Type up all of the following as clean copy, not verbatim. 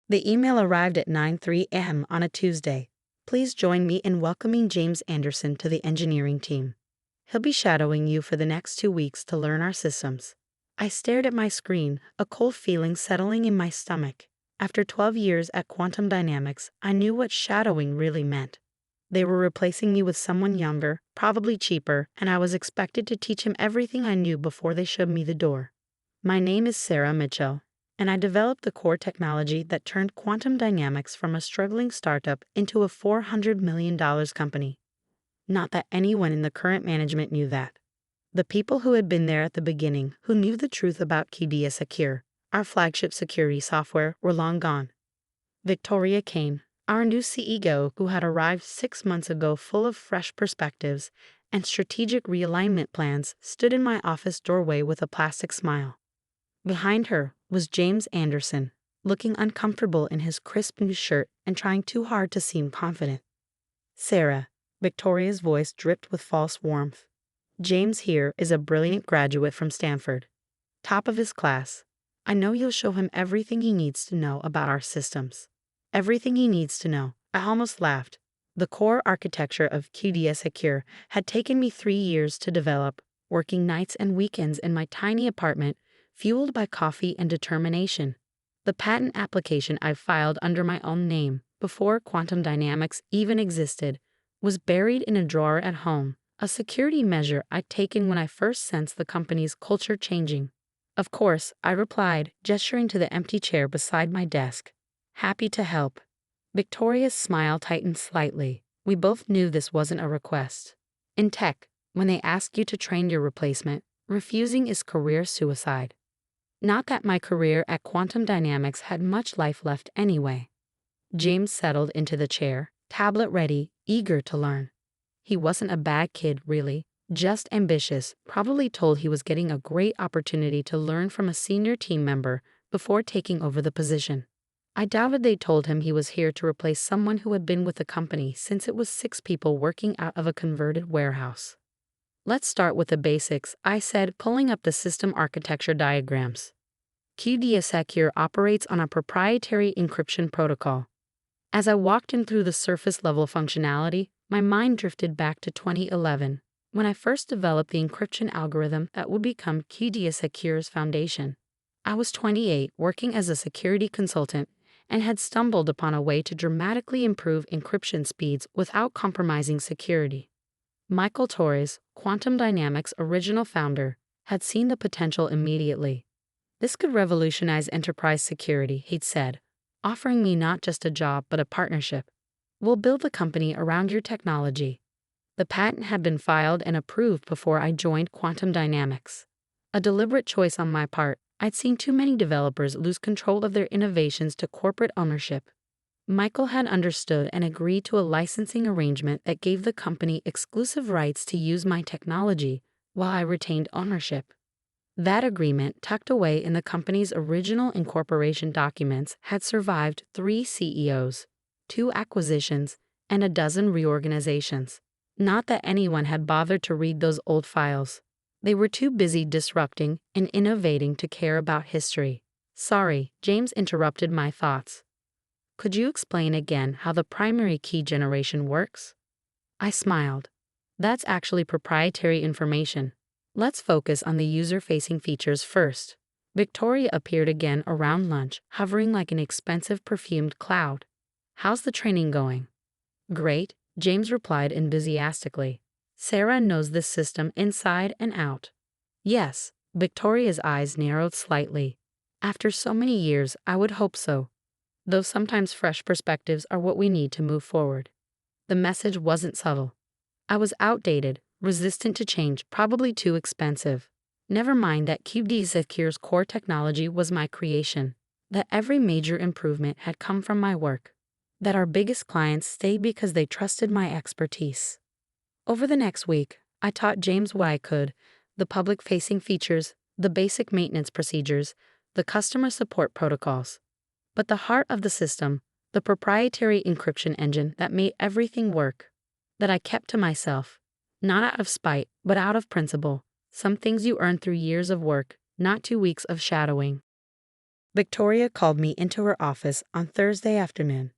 The email arrived at 9:03 a.m. on a Tuesday. Please join me in welcoming James Anderson to the engineering team. He'll be shadowing you for the next 2 weeks to learn our systems. I stared at my screen, a cold feeling settling in my stomach. After 12 years at Quantum Dynamics, I knew what shadowing really meant. They were replacing me with someone younger, probably cheaper, and I was expected to teach him everything I knew before they showed me the door. My name is Sarah Mitchell, and I developed the core technology that turned Quantum Dynamics from a struggling startup into a $400 million company. Not that anyone in the current management knew that. The people who had been there at the beginning, who knew the truth about QDSecure, our flagship security software, were long gone. Victoria Kane, our new CEO, who had arrived 6 months ago full of fresh perspectives and strategic realignment plans, stood in my office doorway with a plastic smile. Behind her was James Anderson, looking uncomfortable in his crisp new shirt and trying too hard to seem confident. Sarah, Victoria's voice dripped with false warmth. James here is a brilliant graduate from Stanford. Top of his class. I know you'll show him everything he needs to know about our systems. Everything he needs to know. I almost laughed. The core architecture of QDSecure had taken me 3 years to develop, working nights and weekends in my tiny apartment, fueled by coffee and determination. The patent application I filed under my own name, before Quantum Dynamics even existed, was buried in a drawer at home, a security measure I'd taken when I first sensed the company's culture changing. Of course, I replied, gesturing to the empty chair beside my desk. Happy to help. Victoria's smile tightened slightly. We both knew this wasn't a request. In tech, when they ask you to train your replacement, refusing is career suicide. Not that my career at Quantum Dynamics had much life left anyway. James settled into the chair, tablet ready, eager to learn. He wasn't a bad kid, really, just ambitious, probably told he was getting a great opportunity to learn from a senior team member before taking over the position. I doubted they told him he was here to replace someone who had been with the company since it was 6 people working out of a converted warehouse. Let's start with the basics, I said, pulling up the system architecture diagrams. QDSecure operates on a proprietary encryption protocol. As I walked in through the surface-level functionality, my mind drifted back to 2011, when I first developed the encryption algorithm that would become QDSecure's foundation. I was 28, working as a security consultant, and had stumbled upon a way to dramatically improve encryption speeds without compromising security. Michael Torres, Quantum Dynamics' original founder, had seen the potential immediately. This could revolutionize enterprise security, he'd said, offering me not just a job but a partnership. We'll build the company around your technology. The patent had been filed and approved before I joined Quantum Dynamics. A deliberate choice on my part. I'd seen too many developers lose control of their innovations to corporate ownership. Michael had understood and agreed to a licensing arrangement that gave the company exclusive rights to use my technology while I retained ownership. That agreement, tucked away in the company's original incorporation documents, had survived 3 CEOs, 2 acquisitions, and a dozen reorganizations. Not that anyone had bothered to read those old files. They were too busy disrupting and innovating to care about history. Sorry, James interrupted my thoughts. Could you explain again how the primary key generation works? I smiled. That's actually proprietary information. Let's focus on the user-facing features first. Victoria appeared again around lunch, hovering like an expensive perfumed cloud. How's the training going? Great, James replied enthusiastically. Sarah knows this system inside and out. Yes, Victoria's eyes narrowed slightly. After so many years, I would hope so. Though sometimes fresh perspectives are what we need to move forward. The message wasn't subtle. I was outdated, resistant to change, probably too expensive. Never mind that QDSecure's core technology was my creation, that every major improvement had come from my work, that our biggest clients stayed because they trusted my expertise. Over the next week, I taught James what I could, the public-facing features, the basic maintenance procedures, the customer support protocols. But the heart of the system, the proprietary encryption engine that made everything work, that I kept to myself, not out of spite, but out of principle, some things you earn through years of work, not 2 weeks of shadowing. Victoria called me into her office on Thursday afternoon.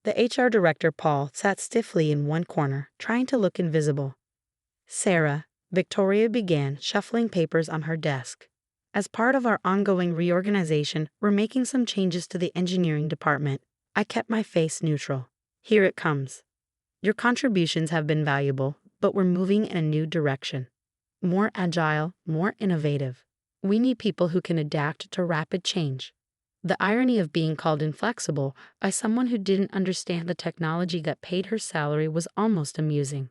The HR director, Paul, sat stiffly in one corner, trying to look invisible. Sarah, Victoria began, shuffling papers on her desk. As part of our ongoing reorganization, we're making some changes to the engineering department. I kept my face neutral. Here it comes. Your contributions have been valuable, but we're moving in a new direction. More agile, more innovative. We need people who can adapt to rapid change. The irony of being called inflexible by someone who didn't understand the technology that paid her salary was almost amusing.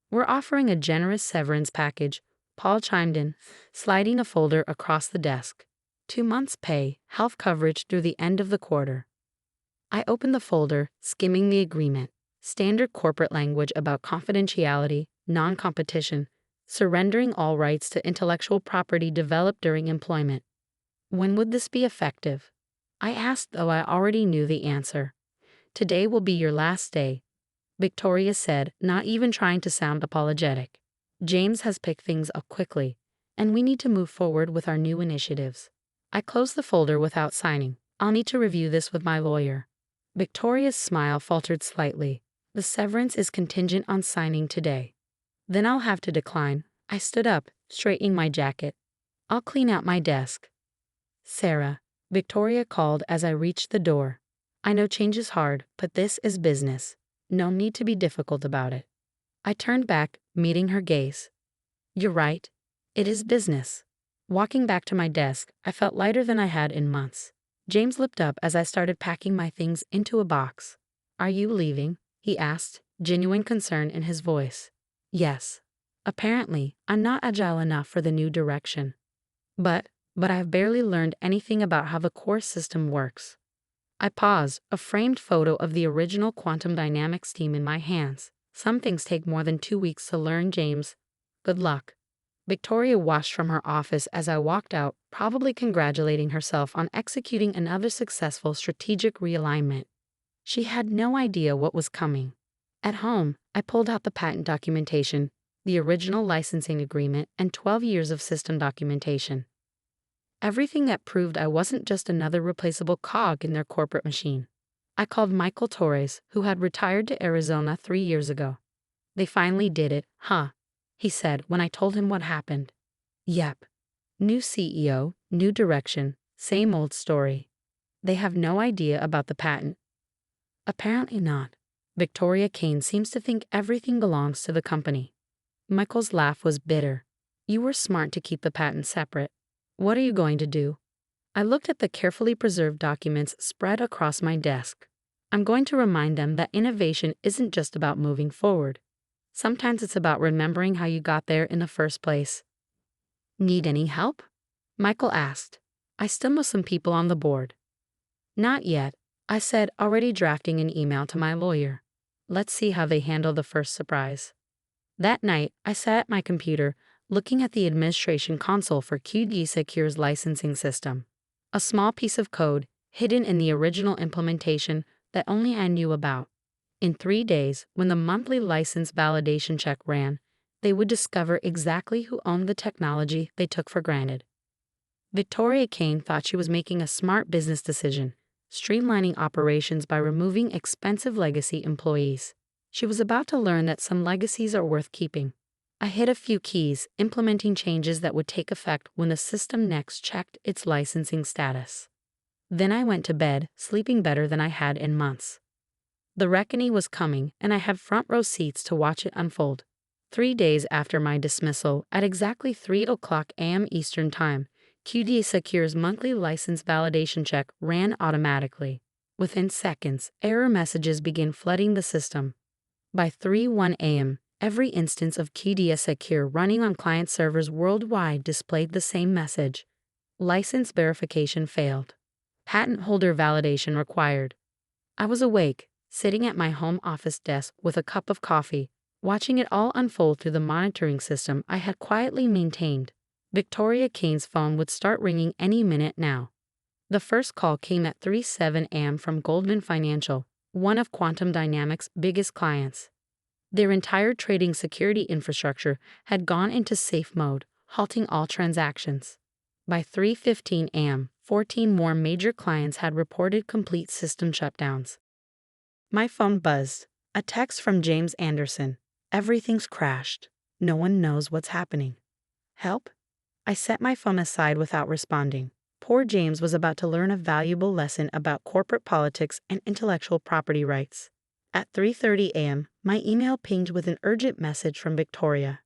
We're offering a generous severance package, Paul chimed in, sliding a folder across the desk. 2 months' pay, health coverage through the end of the quarter. I opened the folder, skimming the agreement. Standard corporate language about confidentiality, non-competition, surrendering all rights to intellectual property developed during employment. When would this be effective? I asked, though I already knew the answer. Today will be your last day, Victoria said, not even trying to sound apologetic. James has picked things up quickly, and we need to move forward with our new initiatives. I closed the folder without signing. I'll need to review this with my lawyer. Victoria's smile faltered slightly. The severance is contingent on signing today. Then I'll have to decline. I stood up, straightening my jacket. I'll clean out my desk. Sarah, Victoria called as I reached the door. I know change is hard, but this is business. No need to be difficult about it. I turned back, meeting her gaze. You're right. It is business. Walking back to my desk, I felt lighter than I had in months. James looked up as I started packing my things into a box. Are you leaving? He asked, genuine concern in his voice. Yes. Apparently, I'm not agile enough for the new direction. But I've barely learned anything about how the core system works. I paused, a framed photo of the original quantum dynamics team in my hands. Some things take more than 2 weeks to learn, James. Good luck. Victoria watched from her office as I walked out, probably congratulating herself on executing another successful strategic realignment. She had no idea what was coming. At home, I pulled out the patent documentation, the original licensing agreement, and 12 years of system documentation. Everything that proved I wasn't just another replaceable cog in their corporate machine. I called Michael Torres, who had retired to Arizona 3 years ago. They finally did it, huh? He said when I told him what happened. Yep. New CEO, new direction, same old story. They have no idea about the patent. Apparently not. Victoria Kane seems to think everything belongs to the company. Michael's laugh was bitter. You were smart to keep the patent separate. What are you going to do? I looked at the carefully preserved documents spread across my desk. I'm going to remind them that innovation isn't just about moving forward. Sometimes it's about remembering how you got there in the first place. Need any help? Michael asked. I still know some people on the board. Not yet, I said, already drafting an email to my lawyer. Let's see how they handle the first surprise. That night, I sat at my computer, looking at the administration console for QDSecure's licensing system. A small piece of code, hidden in the original implementation that only I knew about. In 3 days, when the monthly license validation check ran, they would discover exactly who owned the technology they took for granted. Victoria Kane thought she was making a smart business decision, streamlining operations by removing expensive legacy employees. She was about to learn that some legacies are worth keeping. I hit a few keys, implementing changes that would take effect when the system next checked its licensing status. Then I went to bed, sleeping better than I had in months. The reckoning was coming, and I had front-row seats to watch it unfold. 3 days after my dismissal, at exactly 3:00 a.m. Eastern Time, QDSecure's monthly license validation check ran automatically. Within seconds, error messages began flooding the system. By 3:01 a.m., every instance of QDSecure running on client servers worldwide displayed the same message. License verification failed. Patent holder validation required. I was awake, sitting at my home office desk with a cup of coffee, watching it all unfold through the monitoring system I had quietly maintained. Victoria Kane's phone would start ringing any minute now. The first call came at 3:07 a.m. from Goldman Financial, one of Quantum Dynamics' biggest clients. Their entire trading security infrastructure had gone into safe mode, halting all transactions. By 3:15 a.m., 14 more major clients had reported complete system shutdowns. My phone buzzed. A text from James Anderson. Everything's crashed. No one knows what's happening. Help? I set my phone aside without responding. Poor James was about to learn a valuable lesson about corporate politics and intellectual property rights. At 3:30 a.m., my email pinged with an urgent message from Victoria.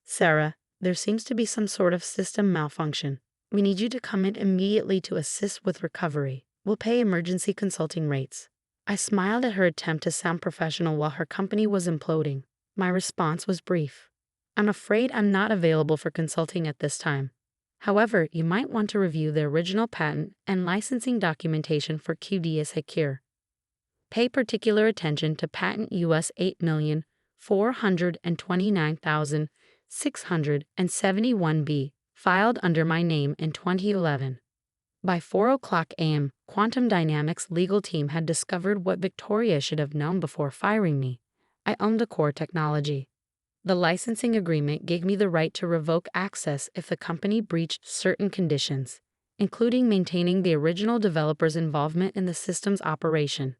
Sarah, there seems to be some sort of system malfunction. We need you to come in immediately to assist with recovery. We'll pay emergency consulting rates. I smiled at her attempt to sound professional while her company was imploding. My response was brief. I'm afraid I'm not available for consulting at this time. However, you might want to review the original patent and licensing documentation for QDSecure. Pay particular attention to patent US 8,429,671B, filed under my name in 2011. By 4:00 a.m., Quantum Dynamics' legal team had discovered what Victoria should have known before firing me. I owned the core technology. The licensing agreement gave me the right to revoke access if the company breached certain conditions, including maintaining the original developer's involvement in the system's operation.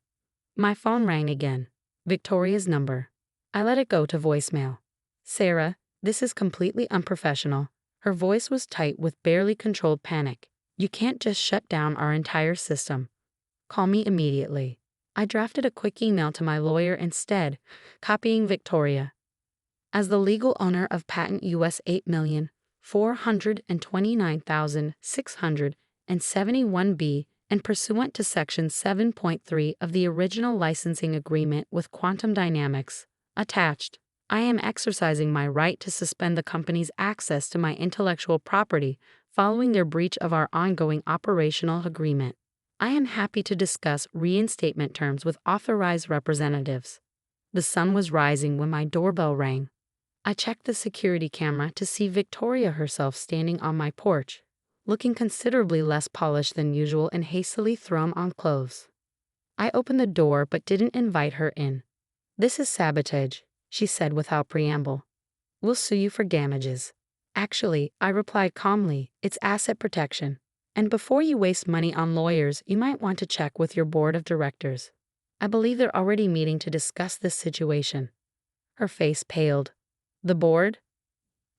My phone rang again. Victoria's number. I let it go to voicemail. Sarah, this is completely unprofessional. Her voice was tight with barely controlled panic. You can't just shut down our entire system. Call me immediately. I drafted a quick email to my lawyer instead, copying Victoria. As the legal owner of patent US 8,429,671B and pursuant to Section 7.3 of the original licensing agreement with Quantum Dynamics, attached, I am exercising my right to suspend the company's access to my intellectual property following their breach of our ongoing operational agreement. I am happy to discuss reinstatement terms with authorized representatives. The sun was rising when my doorbell rang. I checked the security camera to see Victoria herself standing on my porch, looking considerably less polished than usual and hastily thrown on clothes. I opened the door but didn't invite her in. This is sabotage, she said without preamble. We'll sue you for damages. Actually, I replied calmly, it's asset protection. And before you waste money on lawyers, you might want to check with your board of directors. I believe they're already meeting to discuss this situation. Her face paled. The board?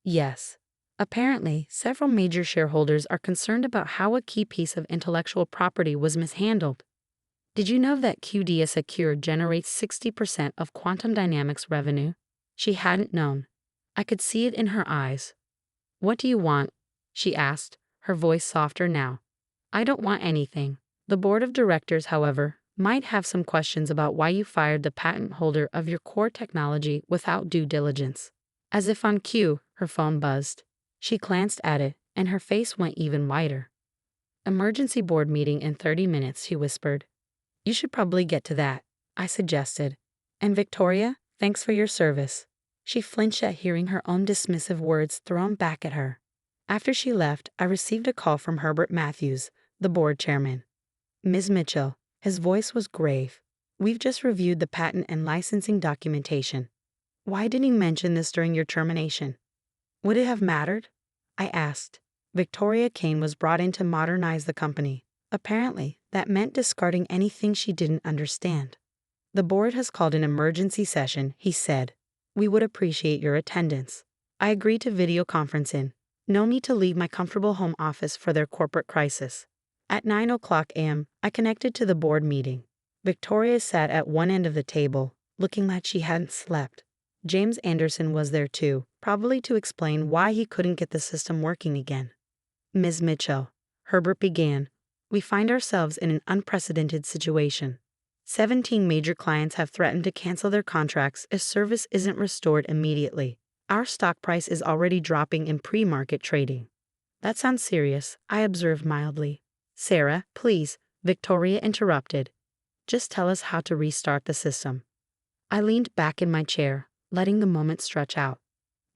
Yes. Apparently, several major shareholders are concerned about how a key piece of intellectual property was mishandled. Did you know that QDSecure generates 60% of Quantum Dynamics' revenue? She hadn't known. I could see it in her eyes. What do you want? She asked, her voice softer now. I don't want anything. The board of directors, however, might have some questions about why you fired the patent holder of your core technology without due diligence. As if on cue, her phone buzzed. She glanced at it, and her face went even whiter. Emergency board meeting in 30 minutes, she whispered. You should probably get to that, I suggested. And Victoria, thanks for your service. She flinched at hearing her own dismissive words thrown back at her. After she left, I received a call from Herbert Matthews, the board chairman. Ms. Mitchell, his voice was grave. We've just reviewed the patent and licensing documentation. Why didn't you mention this during your termination? Would it have mattered? I asked. Victoria Kane was brought in to modernize the company. Apparently, that meant discarding anything she didn't understand. The board has called an emergency session, he said. We would appreciate your attendance. I agreed to video conference in. No need to leave my comfortable home office for their corporate crisis. At 9:00 a.m., I connected to the board meeting. Victoria sat at one end of the table, looking like she hadn't slept. James Anderson was there too, probably to explain why he couldn't get the system working again. Ms. Mitchell, Herbert began, we find ourselves in an unprecedented situation. 17 major clients have threatened to cancel their contracts if service isn't restored immediately. Our stock price is already dropping in pre-market trading. That sounds serious, I observed mildly. Sarah, please, Victoria interrupted. Just tell us how to restart the system. I leaned back in my chair, letting the moment stretch out.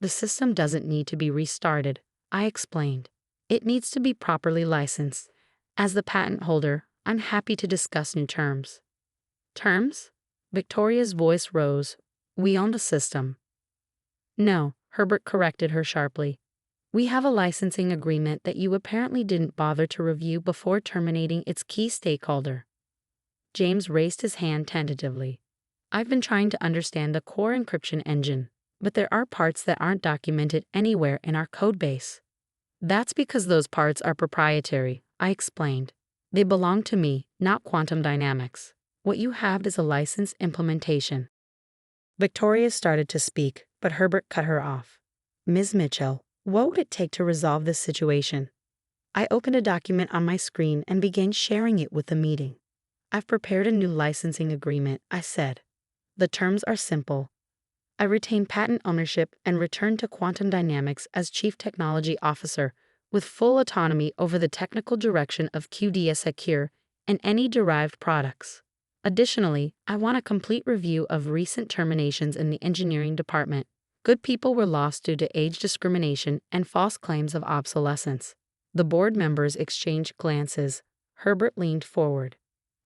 The system doesn't need to be restarted, I explained. It needs to be properly licensed. As the patent holder, I'm happy to discuss new terms. Terms? Victoria's voice rose. We own the system. No, Herbert corrected her sharply. We have a licensing agreement that you apparently didn't bother to review before terminating its key stakeholder. James raised his hand tentatively. I've been trying to understand the core encryption engine, but there are parts that aren't documented anywhere in our codebase. That's because those parts are proprietary, I explained. They belong to me, not Quantum Dynamics. What you have is a licensed implementation. Victoria started to speak, but Herbert cut her off. Ms. Mitchell, what would it take to resolve this situation? I opened a document on my screen and began sharing it with the meeting. I've prepared a new licensing agreement, I said. The terms are simple. I retain patent ownership and return to Quantum Dynamics as Chief Technology Officer, with full autonomy over the technical direction of QDSecure and any derived products. Additionally, I want a complete review of recent terminations in the engineering department. Good people were lost due to age discrimination and false claims of obsolescence. The board members exchanged glances. Herbert leaned forward.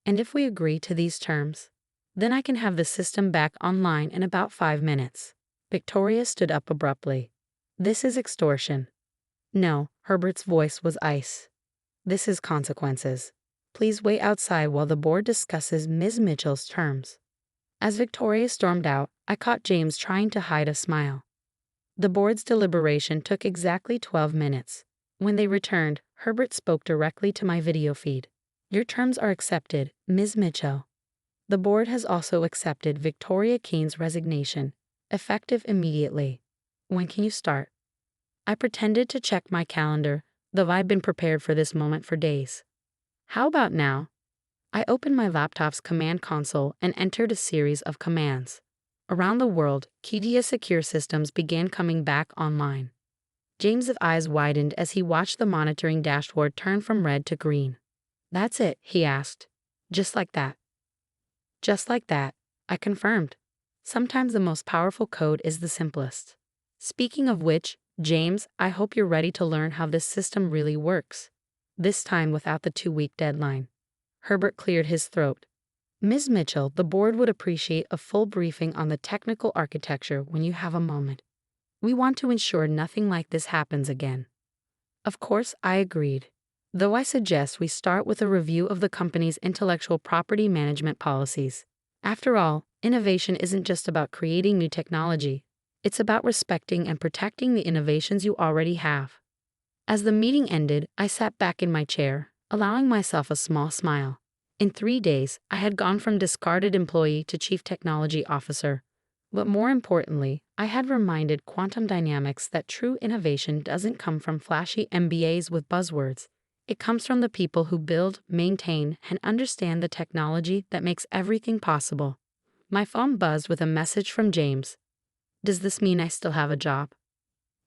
And if we agree to these terms, then I can have the system back online in about 5 minutes. Victoria stood up abruptly. This is extortion. No, Herbert's voice was ice. This is consequences. Please wait outside while the board discusses Ms. Mitchell's terms. As Victoria stormed out, I caught James trying to hide a smile. The board's deliberation took exactly 12 minutes. When they returned, Herbert spoke directly to my video feed. Your terms are accepted, Ms. Mitchell. The board has also accepted Victoria Kane's resignation, effective immediately. When can you start? I pretended to check my calendar, though I'd been prepared for this moment for days. How about now? I opened my laptop's command console and entered a series of commands. Around the world, QDSecure systems began coming back online. James's eyes widened as he watched the monitoring dashboard turn from red to green. That's it, he asked. Just like that. Just like that, I confirmed. Sometimes the most powerful code is the simplest. Speaking of which, James, I hope you're ready to learn how this system really works. This time without the 2-week deadline. Herbert cleared his throat. Ms. Mitchell, the board would appreciate a full briefing on the technical architecture when you have a moment. We want to ensure nothing like this happens again. Of course, I agreed. Though I suggest we start with a review of the company's intellectual property management policies. After all, innovation isn't just about creating new technology. It's about respecting and protecting the innovations you already have. As the meeting ended, I sat back in my chair, allowing myself a small smile. In 3 days, I had gone from discarded employee to Chief Technology Officer. But more importantly, I had reminded Quantum Dynamics that true innovation doesn't come from flashy MBAs with buzzwords. It comes from the people who build, maintain, and understand the technology that makes everything possible. My phone buzzed with a message from James. Does this mean I still have a job?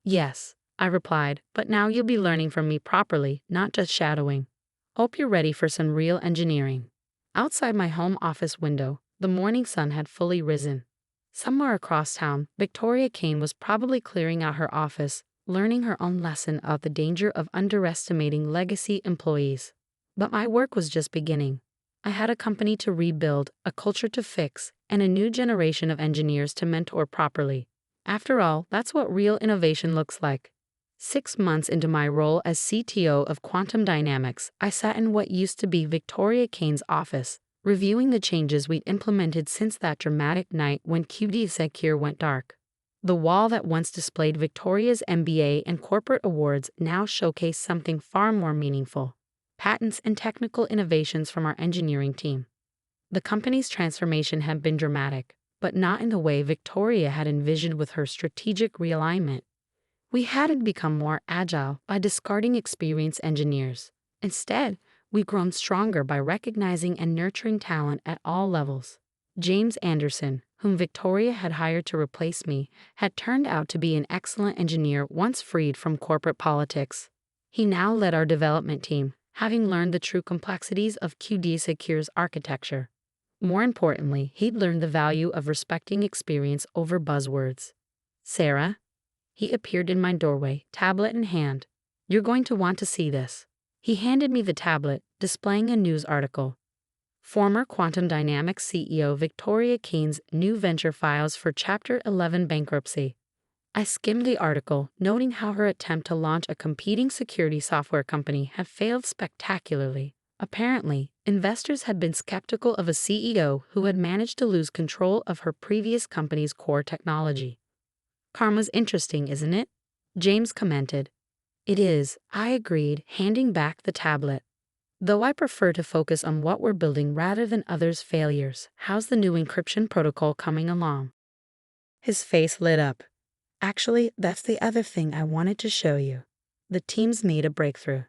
Yes, I replied, but now you'll be learning from me properly, not just shadowing. Hope you're ready for some real engineering. Outside my home office window, the morning sun had fully risen. Somewhere across town, Victoria Kane was probably clearing out her office, learning her own lesson of the danger of underestimating legacy employees. But my work was just beginning. I had a company to rebuild, a culture to fix, and a new generation of engineers to mentor properly. After all, that's what real innovation looks like. 6 months into my role as CTO of Quantum Dynamics, I sat in what used to be Victoria Kane's office, reviewing the changes we'd implemented since that dramatic night when QDSecure went dark. The wall that once displayed Victoria's MBA and corporate awards now showcased something far more meaningful: patents and technical innovations from our engineering team. The company's transformation had been dramatic, but not in the way Victoria had envisioned with her strategic realignment. We hadn't become more agile by discarding experienced engineers. Instead, we'd grown stronger by recognizing and nurturing talent at all levels. James Anderson, whom Victoria had hired to replace me, had turned out to be an excellent engineer once freed from corporate politics. He now led our development team, having learned the true complexities of QDSecure's architecture. More importantly, he'd learned the value of respecting experience over buzzwords. Sarah? He appeared in my doorway, tablet in hand. You're going to want to see this. He handed me the tablet, displaying a news article. Former Quantum Dynamics CEO Victoria Kane's new venture files for Chapter 11 bankruptcy. I skimmed the article, noting how her attempt to launch a competing security software company had failed spectacularly. Apparently, investors had been skeptical of a CEO who had managed to lose control of her previous company's core technology. "Karma's interesting, isn't it?" James commented. "It is," I agreed, handing back the tablet. "Though I prefer to focus on what we're building rather than others' failures. How's the new encryption protocol coming along?" His face lit up. "Actually, that's the other thing I wanted to show you." The team's made a breakthrough.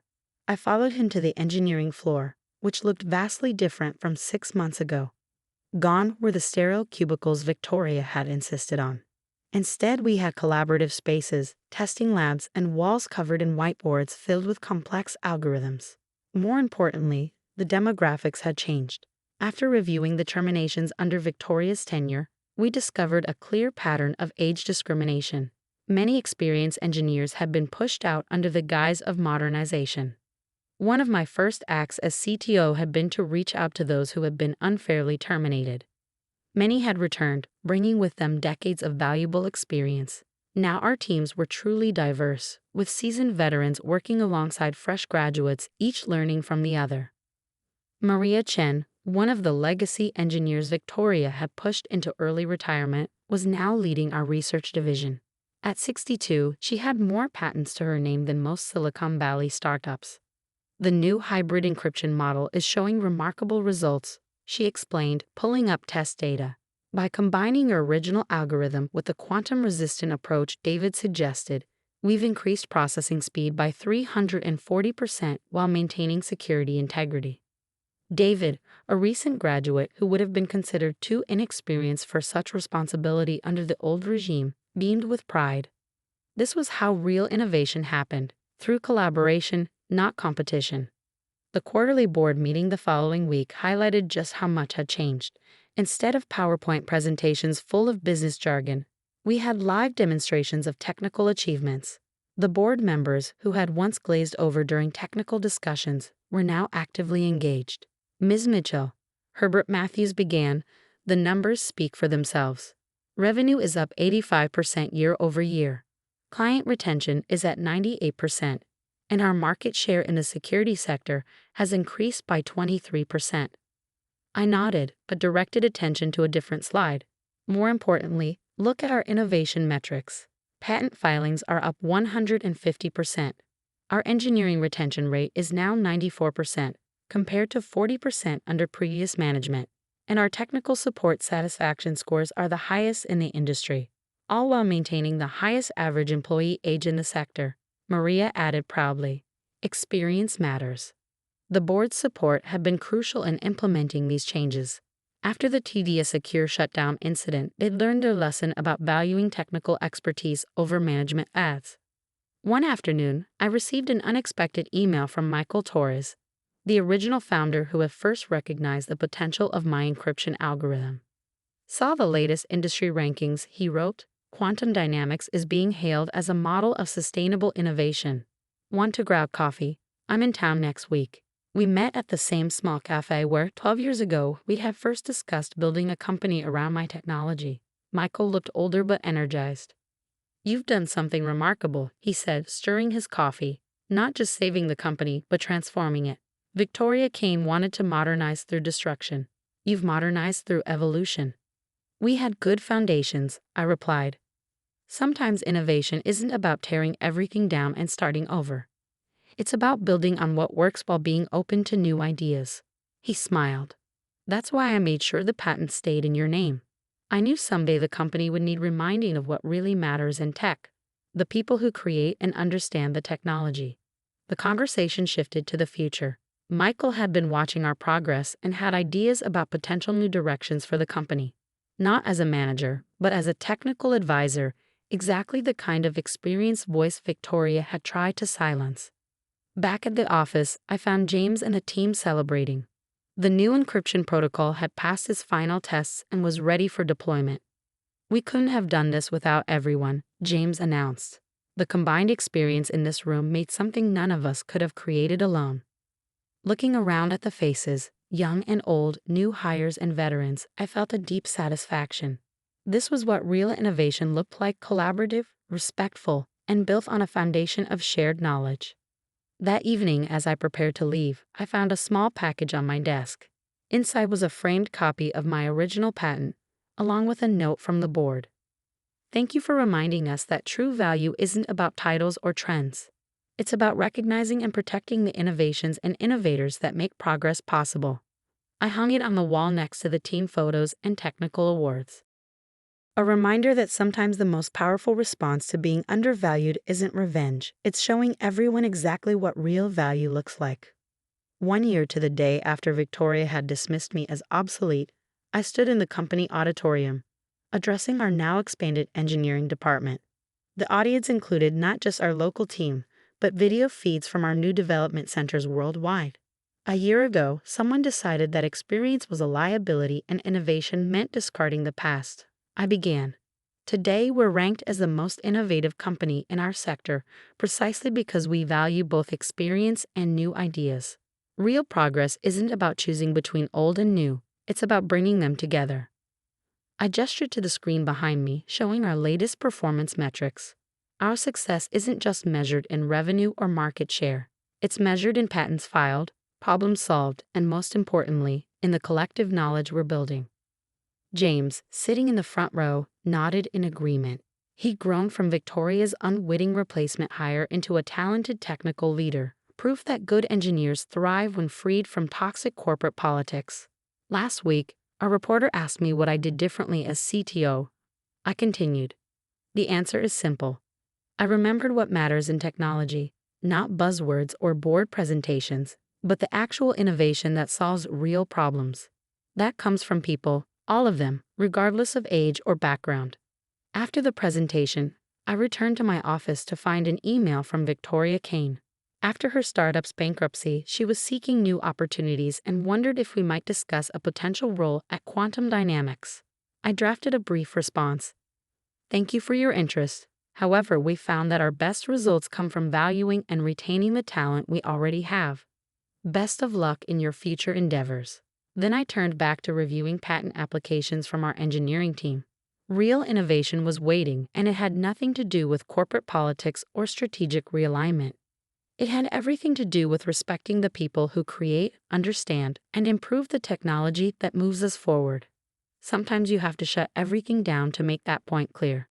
I followed him to the engineering floor, which looked vastly different from 6 months ago. Gone were the sterile cubicles Victoria had insisted on. Instead, we had collaborative spaces, testing labs, and walls covered in whiteboards filled with complex algorithms. More importantly, the demographics had changed. After reviewing the terminations under Victoria's tenure, we discovered a clear pattern of age discrimination. Many experienced engineers had been pushed out under the guise of modernization. One of my first acts as CTO had been to reach out to those who had been unfairly terminated. Many had returned, bringing with them decades of valuable experience. Now our teams were truly diverse, with seasoned veterans working alongside fresh graduates, each learning from the other. Maria Chen, one of the legacy engineers Victoria had pushed into early retirement, was now leading our research division. At 62, she had more patents to her name than most Silicon Valley startups. "The new hybrid encryption model is showing remarkable results," she explained, pulling up test data. "By combining your original algorithm with the quantum-resistant approach David suggested, we've increased processing speed by 340% while maintaining security integrity." David, a recent graduate who would have been considered too inexperienced for such responsibility under the old regime, beamed with pride. This was how real innovation happened, through collaboration, not competition. The quarterly board meeting the following week highlighted just how much had changed. Instead of PowerPoint presentations full of business jargon, we had live demonstrations of technical achievements. The board members, who had once glazed over during technical discussions, were now actively engaged. "Ms. Mitchell," Herbert Matthews began, "the numbers speak for themselves. Revenue is up 85% year over year. Client retention is at 98%. And our market share in the security sector has increased by 23%. I nodded, but directed attention to a different slide. More importantly, look at our innovation metrics. Patent filings are up 150%. Our engineering retention rate is now 94%, compared to 40% under previous management. And our technical support satisfaction scores are the highest in the industry, all while maintaining the highest average employee age in the sector," Maria added proudly. Experience matters. The board's support had been crucial in implementing these changes. After the QDSecure shutdown incident, they'd learned their lesson about valuing technical expertise over management ads. One afternoon, I received an unexpected email from Michael Torres, the original founder who had first recognized the potential of my encryption algorithm. "Saw the latest industry rankings," he wrote. "Quantum dynamics is being hailed as a model of sustainable innovation. Want to grab coffee? I'm in town next week." We met at the same small cafe where, 12 years ago, we had first discussed building a company around my technology. Michael looked older but energized. "You've done something remarkable," he said, stirring his coffee. "Not just saving the company, but transforming it. Victoria Kane wanted to modernize through destruction. You've modernized through evolution." "We had good foundations," I replied. "Sometimes innovation isn't about tearing everything down and starting over. It's about building on what works while being open to new ideas." He smiled. "That's why I made sure the patent stayed in your name. I knew someday the company would need reminding of what really matters in tech, the people who create and understand the technology." The conversation shifted to the future. Michael had been watching our progress and had ideas about potential new directions for the company. Not as a manager, but as a technical advisor, exactly the kind of experienced voice Victoria had tried to silence. Back at the office, I found James and the team celebrating. The new encryption protocol had passed its final tests and was ready for deployment. "We couldn't have done this without everyone," James announced. "The combined experience in this room made something none of us could have created alone." Looking around at the faces, young and old, new hires and veterans, I felt a deep satisfaction. This was what real innovation looked like: collaborative, respectful, and built on a foundation of shared knowledge. That evening, as I prepared to leave, I found a small package on my desk. Inside was a framed copy of my original patent, along with a note from the board. Thank you for reminding us that true value isn't about titles or trends. It's about recognizing and protecting the innovations and innovators that make progress possible. I hung it on the wall next to the team photos and technical awards. A reminder that sometimes the most powerful response to being undervalued isn't revenge, it's showing everyone exactly what real value looks like. 1 year to the day after Victoria had dismissed me as obsolete, I stood in the company auditorium, addressing our now expanded engineering department. The audience included not just our local team, but video feeds from our new development centers worldwide. A year ago, someone decided that experience was a liability and innovation meant discarding the past. I began. Today, we're ranked as the most innovative company in our sector precisely because we value both experience and new ideas. Real progress isn't about choosing between old and new, it's about bringing them together. I gestured to the screen behind me, showing our latest performance metrics. Our success isn't just measured in revenue or market share. It's measured in patents filed, problems solved, and most importantly, in the collective knowledge we're building. James, sitting in the front row, nodded in agreement. He'd grown from Victoria's unwitting replacement hire into a talented technical leader, proof that good engineers thrive when freed from toxic corporate politics. Last week, a reporter asked me what I did differently as CTO. I continued. The answer is simple. I remembered what matters in technology, not buzzwords or board presentations, but the actual innovation that solves real problems. That comes from people, all of them, regardless of age or background. After the presentation, I returned to my office to find an email from Victoria Kane. After her startup's bankruptcy, she was seeking new opportunities and wondered if we might discuss a potential role at Quantum Dynamics. I drafted a brief response. Thank you for your interest. However, we found that our best results come from valuing and retaining the talent we already have. Best of luck in your future endeavors. Then I turned back to reviewing patent applications from our engineering team. Real innovation was waiting, and it had nothing to do with corporate politics or strategic realignment. It had everything to do with respecting the people who create, understand, and improve the technology that moves us forward. Sometimes you have to shut everything down to make that point clear.